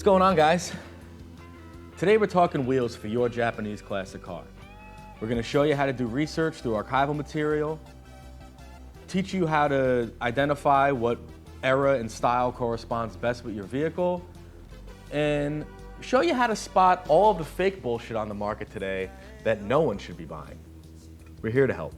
What's going on, guys? Today we're talking wheels for your Japanese classic car. We're going to show you how to do research through archival material, teach you how to identify what era and style corresponds best with your vehicle, and show you how to spot all of the fake bullshit on the market today that no one should be buying. We're here to help.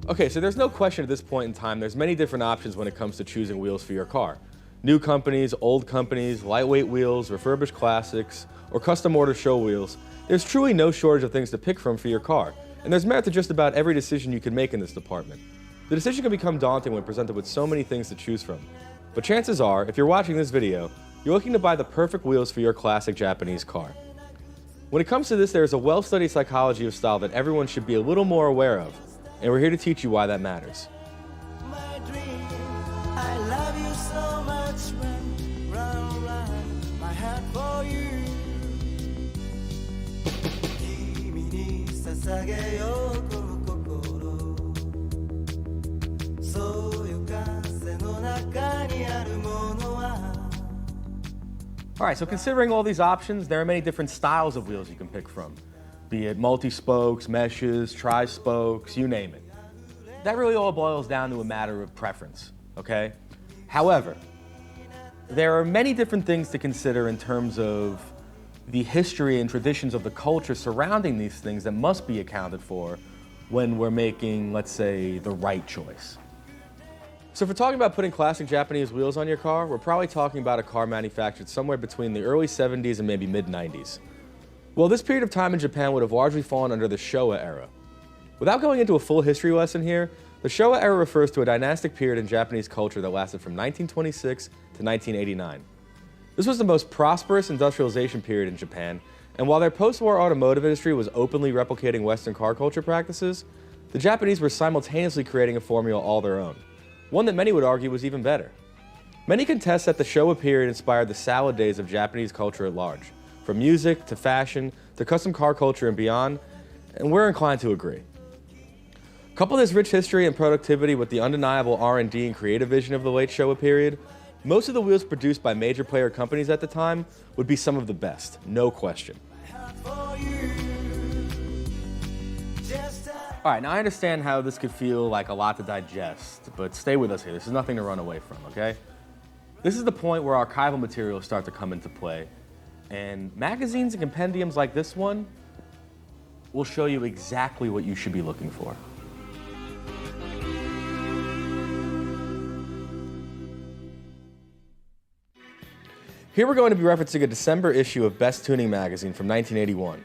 Okay, so there's no question at this point in time, there's many different options when it comes to choosing wheels for your car. New companies, old companies, lightweight wheels, refurbished classics, or custom order show wheels. There's truly no shortage of things to pick from for your car, and there's merit to just about every decision you can make in this department. The decision can become daunting when presented with so many things to choose from. But chances are, if you're watching this video, you're looking to buy the perfect wheels for your classic Japanese car. When it comes to this, there's a well-studied psychology of style that everyone should be a little more aware of, and we're here to teach you why that matters. Alright, so considering all these options, there are many different styles of wheels you can pick from. Be it multi-spokes, meshes, tri-spokes, you name it. That really all boils down to a matter of preference, okay? However, there are many different things to consider in terms of the history and traditions of the culture surrounding these things that must be accounted for when we're making, let's say, the right choice. So if we're talking about putting classic Japanese wheels on your car, we're probably talking about a car manufactured somewhere between the early 70s and maybe mid-90s. Well, this period of time in Japan would have largely fallen under the Showa era. Without going into a full history lesson here, the Showa era refers to a dynastic period in Japanese culture that lasted from 1926 to 1989. This was the most prosperous industrialization period in Japan, and while their post-war automotive industry was openly replicating Western car culture practices, the Japanese were simultaneously creating a formula all their own, one that many would argue was even better. Many contest that the Showa period inspired the salad days of Japanese culture at large, from music to fashion to custom car culture and beyond, and we're inclined to agree. Couple this rich history and productivity with the undeniable R&D and creative vision of the late Showa period, most of the wheels produced by major player companies at the time would be some of the best, no question. Alright, now I understand how this could feel like a lot to digest, but stay with us here. This is nothing to run away from, okay? This is the point where archival materials start to come into play, and magazines and compendiums like this one will show you exactly what you should be looking for. Here we're going to be referencing a December issue of Best Tuning magazine from 1981.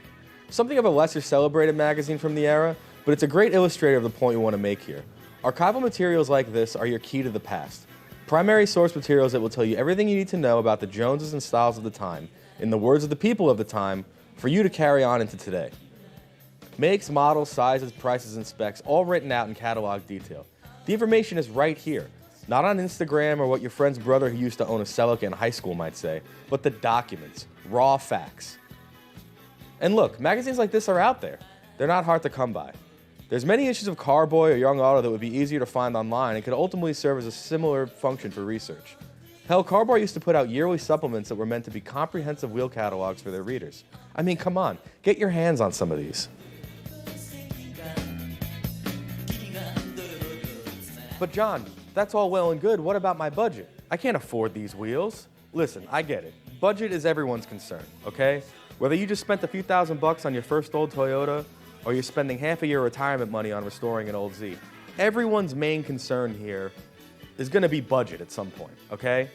Something of a lesser celebrated magazine from the era, but it's a great illustrator of the point we want to make here. Archival materials like this are your key to the past. Primary source materials that will tell you everything you need to know about the Joneses and styles of the time, in the words of the people of the time, for you to carry on into today. Makes, models, sizes, prices, and specs, all written out in catalog detail. The information is right here. Not on Instagram or what your friend's brother who used to own a Celica in high school might say, but the documents, raw facts. And look, magazines like this are out there. They're not hard to come by. There's many issues of Carboy or Young Auto that would be easier to find online and could ultimately serve as a similar function for research. Hell, Carboy used to put out yearly supplements that were meant to be comprehensive wheel catalogs for their readers. I mean, come on, get your hands on some of these. But John, that's all well and good. What about my budget? I can't afford these wheels. Listen, I get it. Budget is everyone's concern, okay? Whether you just spent a few $1,000s on your first old Toyota, or you're spending half of your retirement money on restoring an old Z, everyone's main concern here is going to be budget at some point, okay?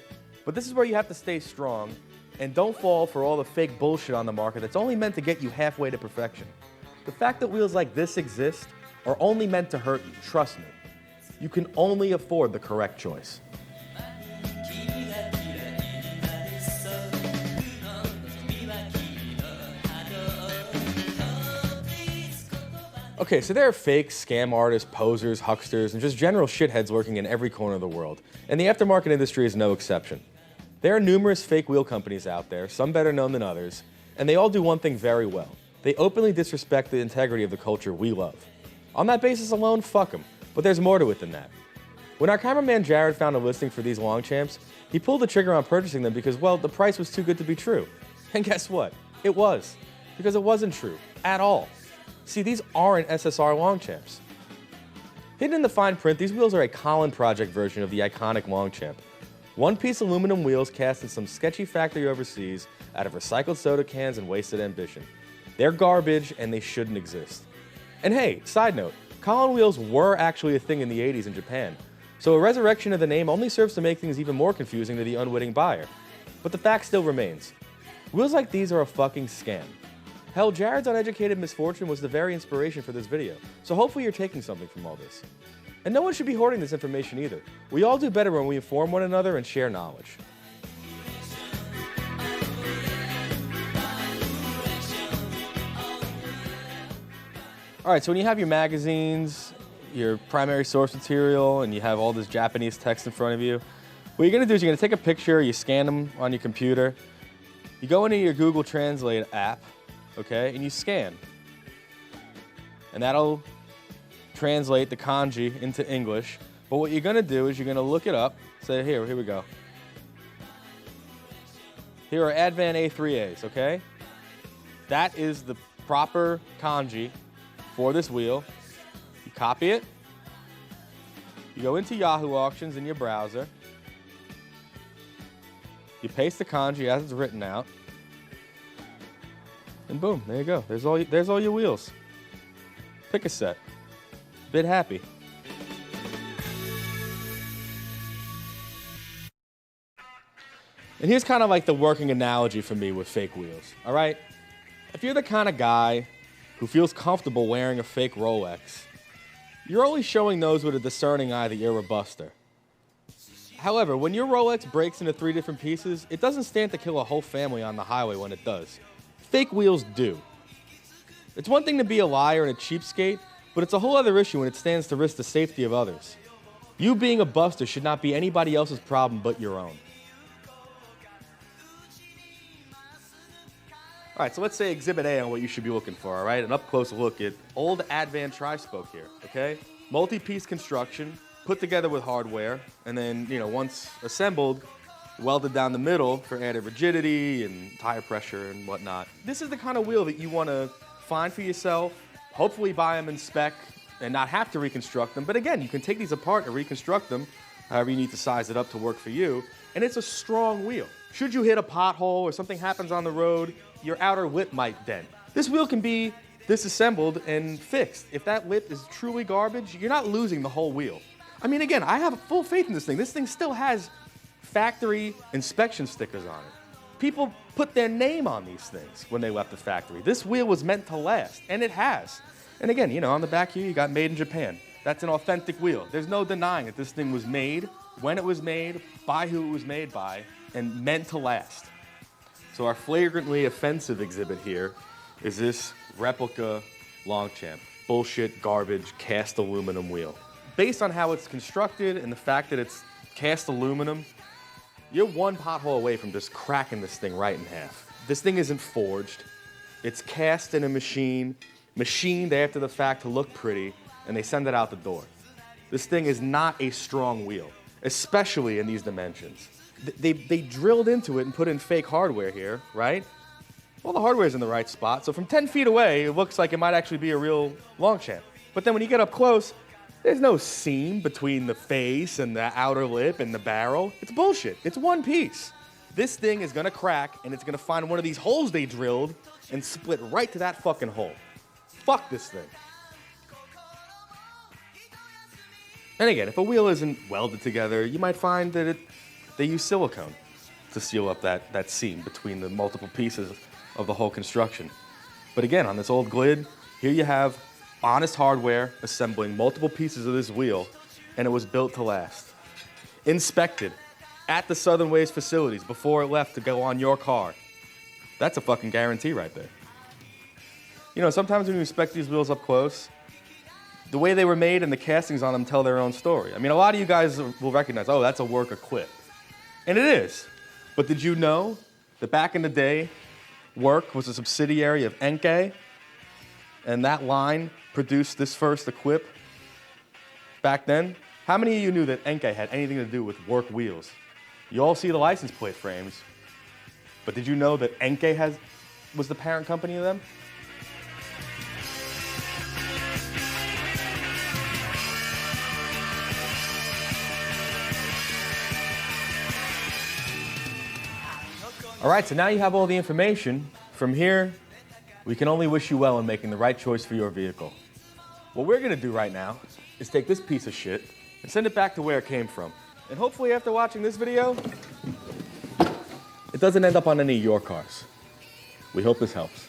But this is where you have to stay strong, and don't fall for all the fake bullshit on the market that's only meant to get you halfway to perfection. The fact that wheels like this exist are only meant to hurt you, trust me. You can only afford the correct choice. Okay, so there are fakes, scam artists, posers, hucksters, and just general shitheads lurking in every corner of the world, and the aftermarket industry is no exception. There are numerous fake wheel companies out there, some better known than others, and they all do one thing very well. They openly disrespect the integrity of the culture we love. On that basis alone, fuck them. But there's more to it than that. When our cameraman Jared found a listing for these Longchamps, he pulled the trigger on purchasing them because, well, the price was too good to be true. And guess what? It was. Because it wasn't true. At all. See, these aren't SSR Longchamps. Hidden in the fine print, these wheels are a Colin Project version of the iconic Longchamp. One-piece aluminum wheels cast in some sketchy factory overseas out of recycled soda cans and wasted ambition. They're garbage and they shouldn't exist. And hey, side note, Colin wheels were actually a thing in the 80s in Japan, so a resurrection of the name only serves to make things even more confusing to the unwitting buyer. But the fact still remains. Wheels like these are a fucking scam. Hell, Jared's uneducated misfortune was the very inspiration for this video, so hopefully you're taking something from all this. And no one should be hoarding this information either. We all do better when we inform one another and share knowledge. All right, so when you have your magazines, your primary source material, and you have all this Japanese text in front of you, what you're gonna do is you're gonna take a picture, you scan them on your computer, you go into your Google Translate app, okay, and you scan. And that'll translate the kanji into English. But what you're gonna do is you're gonna look it up, say, here we go. Here are Advan A3As, okay? That is the proper kanji for this wheel. You copy it, you go into Yahoo Auctions in your browser, you paste the kanji as it's written out, and boom, there you go. There's all your wheels. Pick a set. Bit happy. And here's kind of like the working analogy for me with fake wheels, all right? If you're the kind of guy who feels comfortable wearing a fake Rolex, you're only showing those with a discerning eye that you're a buster. However, when your Rolex breaks into 3 different pieces, it doesn't stand to kill a whole family on the highway when it does. Fake wheels do. It's one thing to be a liar and a cheapskate, but it's a whole other issue when it stands to risk the safety of others. You being a buster should not be anybody else's problem but your own. All right, so let's say Exhibit A on what you should be looking for, all right? An up-close look at old Advan tri-spoke here, okay? Multi-piece construction, put together with hardware, and then, once assembled, welded down the middle for added rigidity and tire pressure and whatnot. This is the kind of wheel that you want to find for yourself, hopefully buy them in spec and not have to reconstruct them. But again, you can take these apart and reconstruct them, however you need to size it up to work for you, and it's a strong wheel. Should you hit a pothole or something happens on the road, your outer lip might dent. This wheel can be disassembled and fixed. If that lip is truly garbage, you're not losing the whole wheel. I mean, again, I have full faith in this thing. This thing still has factory inspection stickers on it. People put their name on these things when they left the factory. This wheel was meant to last, and it has. And again, on the back here, you got made in Japan. That's an authentic wheel. There's no denying that this thing was made, when it was made, by who it was made by, and meant to last. So our flagrantly offensive exhibit here is this replica Longchamp. Bullshit, garbage, cast aluminum wheel. Based on how it's constructed and the fact that it's cast aluminum, you're one pothole away from just cracking this thing right in half. This thing isn't forged. It's cast in a machine, machined after the fact to look pretty, and they send it out the door. This thing is not a strong wheel, especially in these dimensions. They drilled into it and put in fake hardware here, right? Well, the hardware's in the right spot, so from 10 feet away, it looks like it might actually be a real Longchamp. But then when you get up close, there's no seam between the face and the outer lip and the barrel. It's bullshit. It's one piece. This thing is gonna crack, and it's gonna find one of these holes they drilled and split right to that fucking hole. Fuck this thing. And again, if a wheel isn't welded together, you might find that they use silicone to seal up that seam between the multiple pieces of the whole construction. But again, on this old Glid, here you have honest hardware assembling multiple pieces of this wheel, and it was built to last. Inspected at the Southern Ways facilities before it left to go on your car. That's a fucking guarantee right there. Sometimes when you inspect these wheels up close, the way they were made and the castings on them tell their own story. I mean, a lot of you guys will recognize, oh, that's a work of Clip. And it is. But did you know that back in the day, Work was a subsidiary of Enkei, and that line produced this first equip back then, how many of you knew that Enkei had anything to do with work wheels? You all see the license plate frames, but did you know that Enkei was the parent company of them? All right, so now you have all the information. From here, we can only wish you well in making the right choice for your vehicle. What we're gonna do right now is take this piece of shit and send it back to where it came from. And hopefully after watching this video, it doesn't end up on any of your cars. We hope this helps.